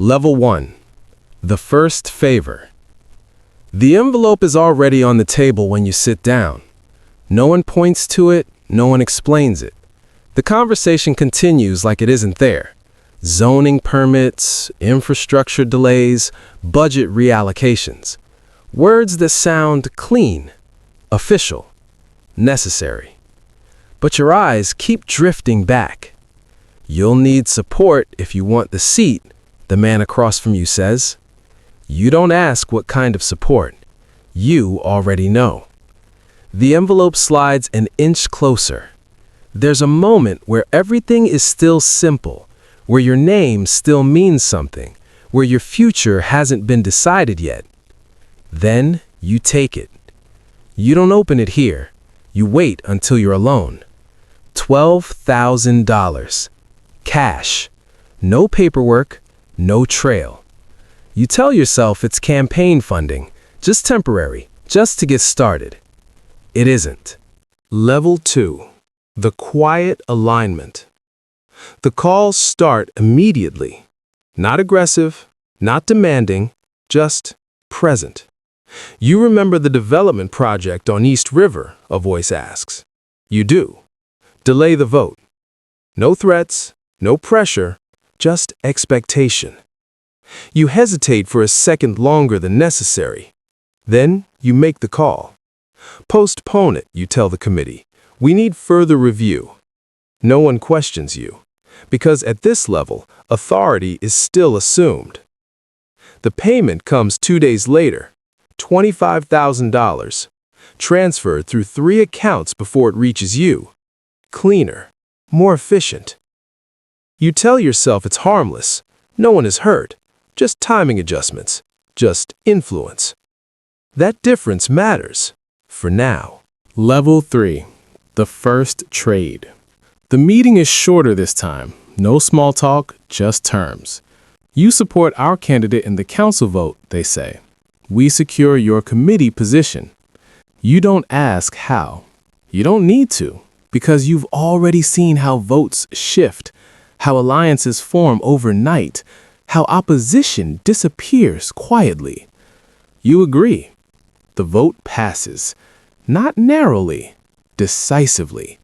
Level 1. The first favor. The envelope is already on the table when you sit down. No one points to it, no one explains it. The conversation continues like it isn't there. Zoning permits, infrastructure delays, budget reallocations. Words that sound clean, official, necessary. But your eyes keep drifting back. You'll need support if you want the seat, the man across from you says. You don't ask what kind of support. You already know. The envelope slides an inch closer. There's a moment where everything is still simple, where your name still means something, where your future hasn't been decided yet. Then you take it. You don't open it here. You wait until you're alone. $12,000. Cash. No paperwork, no trail. You tell yourself it's campaign funding, just temporary, just to get started. It isn't. Level 2. The quiet alignment. The calls start immediately. Not aggressive, not demanding, just present. You remember the development project on East River, a voice asks. You do. Delay the vote. No threats, no pressure, just expectation. You hesitate for a second longer than necessary. Then you make the call. Postpone it, you tell the committee. We need further review. No one questions you, because at this level, authority is still assumed. The payment comes 2 days later, $25,000, transferred through 3 accounts before it reaches you. Cleaner, more efficient. You tell yourself it's harmless. No one is hurt. Just timing adjustments, just influence. That difference matters, for now. Level 3. The first trade. The meeting is shorter this time. No small talk, just terms. You support our candidate in the council vote, they say. We secure your committee position. You don't ask how. You don't need to, because you've already seen how votes shift, how alliances form overnight, how opposition disappears quietly. You agree. The vote passes, not narrowly, decisively.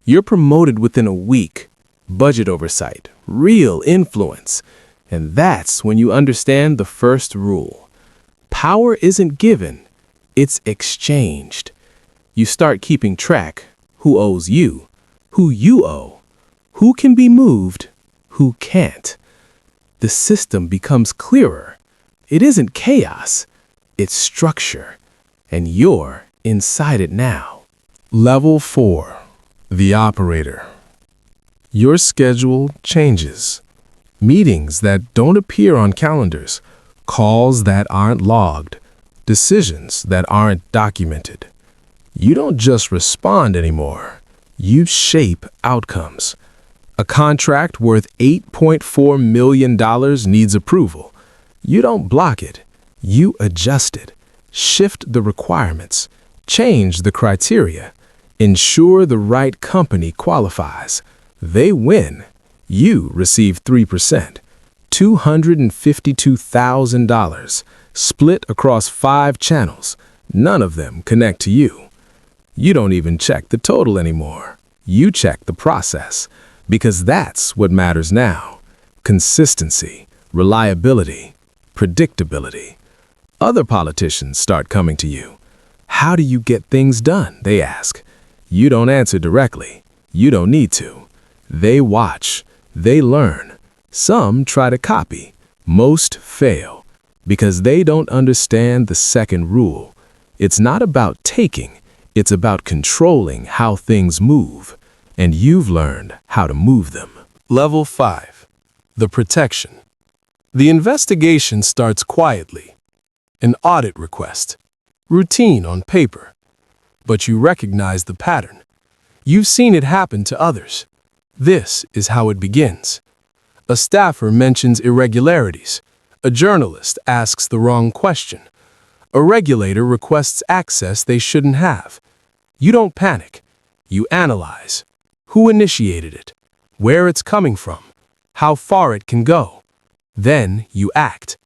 You're promoted within a week. Budget oversight, real influence. And that's when you understand the first rule. Power isn't given, it's exchanged. You start keeping track. Who owes you? Who you owe? Who can be moved? Who can't? The system becomes clearer. It isn't chaos, it's structure, and you're inside it now. Level 4. The operator. Your schedule changes. Meetings that don't appear on calendars, calls that aren't logged, decisions that aren't documented. You don't just respond anymore. You shape outcomes. A contract worth $8.4 million needs approval. You don't block it. You adjust it. Shift the requirements. Change the criteria. Ensure the right company qualifies. They win. You receive 3%. $252,000. Split across 5 channels. None of them connect to you. You don't even check the total anymore. You check the process. Because that's what matters now. Consistency, reliability, predictability. Other politicians start coming to you. How do you get things done? They ask. You don't answer directly. You don't need to. They watch. They learn. Some try to copy. Most fail. Because they don't understand the second rule. It's not about taking. It's about controlling how things move. And you've learned how to move them. Level 5. The protection. The investigation starts quietly. An audit request. Routine on paper. But you recognize the pattern. You've seen it happen to others. This is how it begins. A staffer mentions irregularities. A journalist asks the wrong question. A regulator requests access they shouldn't have. You don't panic. You analyze. Who initiated it? Where it's coming from? How far it can go? Then you act.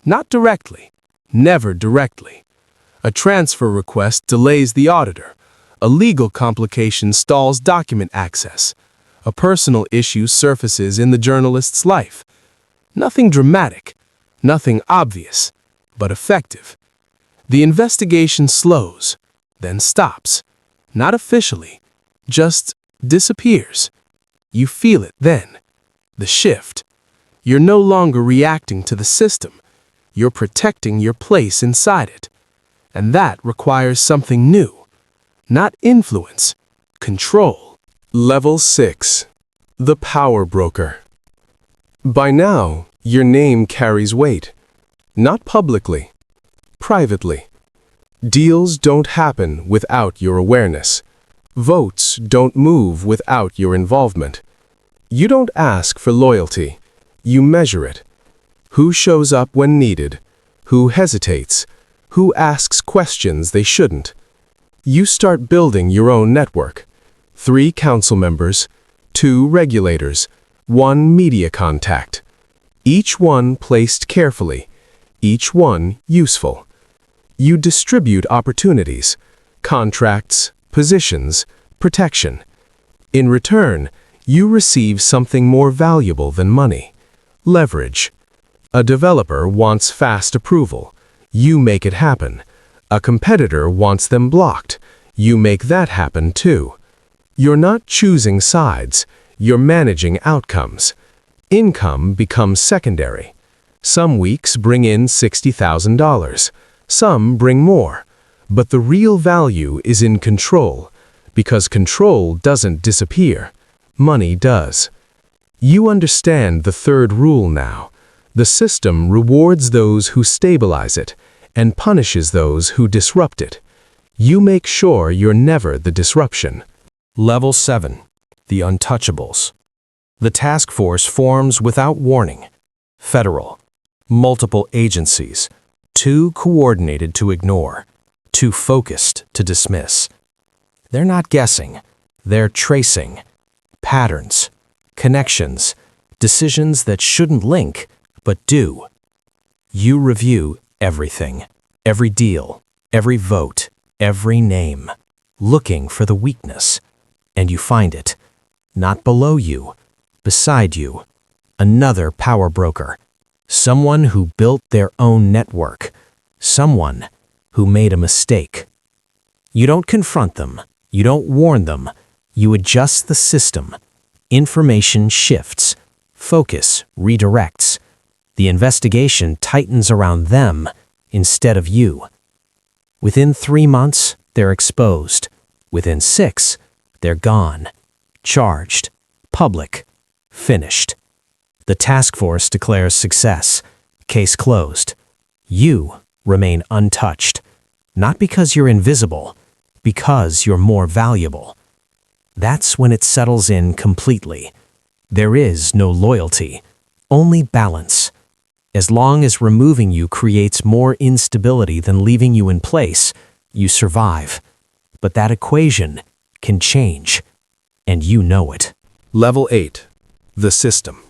Not directly. Never directly. A transfer request delays the auditor. A legal complication stalls document access. A personal issue surfaces in the journalist's life. Nothing dramatic, nothing obvious, but effective. The investigation slows, then stops. Not officially, just disappears. You feel it then. The shift. You're no longer reacting to the system. You're protecting your place inside it. And that requires something new. Not influence, control. Level 6. The Power Broker. By now, your name carries weight. Not publicly, privately. Deals don't happen without your awareness. Votes don't move without your involvement. You don't ask for loyalty. You measure it. Who shows up when needed? Who hesitates? Who asks questions they shouldn't? You start building your own network. 3 council members, 2 regulators, 1 media contact. Each one placed carefully, each one useful. You distribute opportunities, contracts, positions, protection. In return, you receive something more valuable than money: leverage. A developer wants fast approval. You make it happen. A competitor wants them blocked. You make that happen too. You're not choosing sides. You're managing outcomes. Income becomes secondary. Some weeks bring in $60,000. Some bring more. But the real value is in control, because control doesn't disappear. Money does. You understand the third rule now. The system rewards those who stabilize it and punishes those who disrupt it. You make sure you're never the disruption. Level 7. The Untouchables. The task force forms without warning. Federal. Multiple agencies. Too coordinated to ignore. Too focused to dismiss. They're not guessing. They're tracing. Patterns. Connections. Decisions that shouldn't link, but do. You review everything. Every deal. Every vote. Every name. Looking for the weakness. And you find it. Not below you. Beside you. Another power broker. Someone who built their own network. Someone who made a mistake. You don't confront them. You don't warn them. You adjust the system. Information shifts. Focus redirects. The investigation tightens around them instead of you. Within 3 months, they're exposed. Within 6, they're gone. Charged. Public. Finished. The task force declares success. Case closed. You remain untouched. Not because you're invisible, because you're more valuable. That's when it settles in completely. There is no loyalty, only balance. As long as removing you creates more instability than leaving you in place, you survive. But that equation can change, and you know it. Level 8. The System.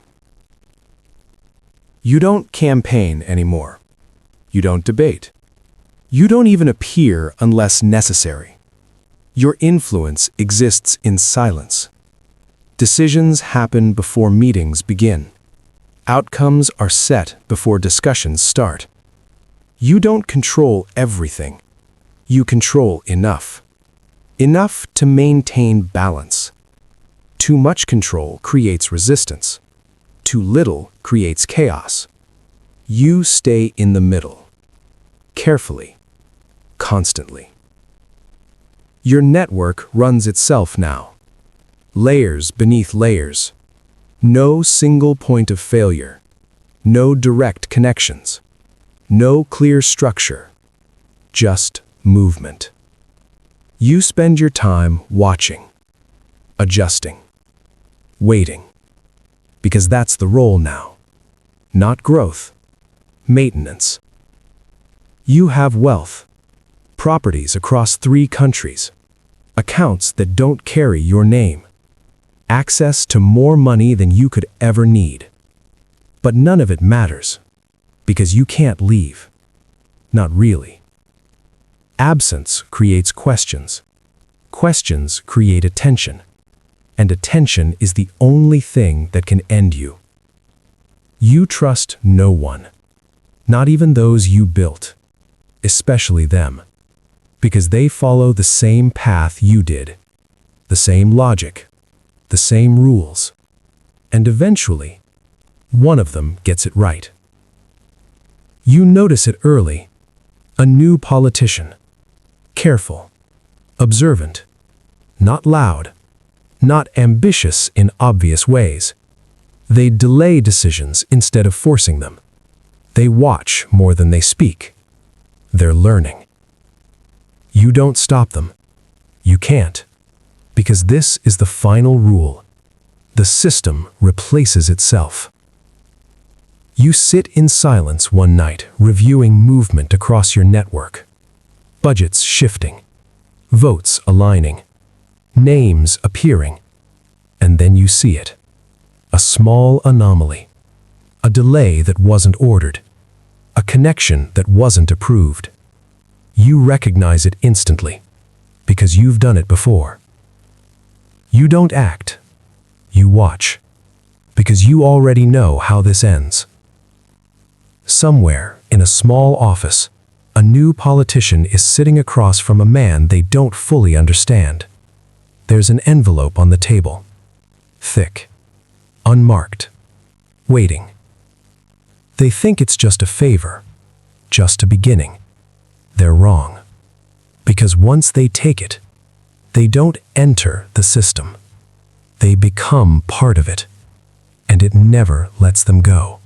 You don't campaign anymore. You don't debate. You don't even appear unless necessary. Your influence exists in silence. Decisions happen before meetings begin. Outcomes are set before discussions start. You don't control everything. You control enough. Enough to maintain balance. Too much control creates resistance. Too little creates chaos. You stay in the middle. Carefully. Constantly. Your network runs itself now. Layers beneath layers. No single point of failure. No direct connections. No clear structure. Just movement. You spend your time watching, adjusting, waiting. Because that's the role now. Not growth. Maintenance. You have wealth. Properties across 3 countries. Accounts that don't carry your name. Access to more money than you could ever need. But none of it matters, because you can't leave. Not really. Absence creates questions. Questions create attention. And attention is the only thing that can end you. You trust no one, not even those you built, especially them, because they follow the same path you did, the same logic, the same rules, and eventually, one of them gets it right. You notice it early, a new politician, careful, observant, not loud, not ambitious in obvious ways. They delay decisions instead of forcing them. They watch more than they speak. They're learning. You don't stop them. You can't. Because this is the final rule. The system replaces itself. You sit in silence one night, reviewing movement across your network. Budgets shifting. Votes aligning. Names appearing. And then you see it. A small anomaly. A delay that wasn't ordered. A connection that wasn't approved. You recognize it instantly, because you've done it before. You don't act. You watch, because you already know how this ends. Somewhere, in a small office, a new politician is sitting across from a man they don't fully understand. There's an envelope on the table. Thick. Unmarked. Waiting. They think it's just a favor, just a beginning. They're wrong. Because once they take it, they don't enter the system. They become part of it, and it never lets them go.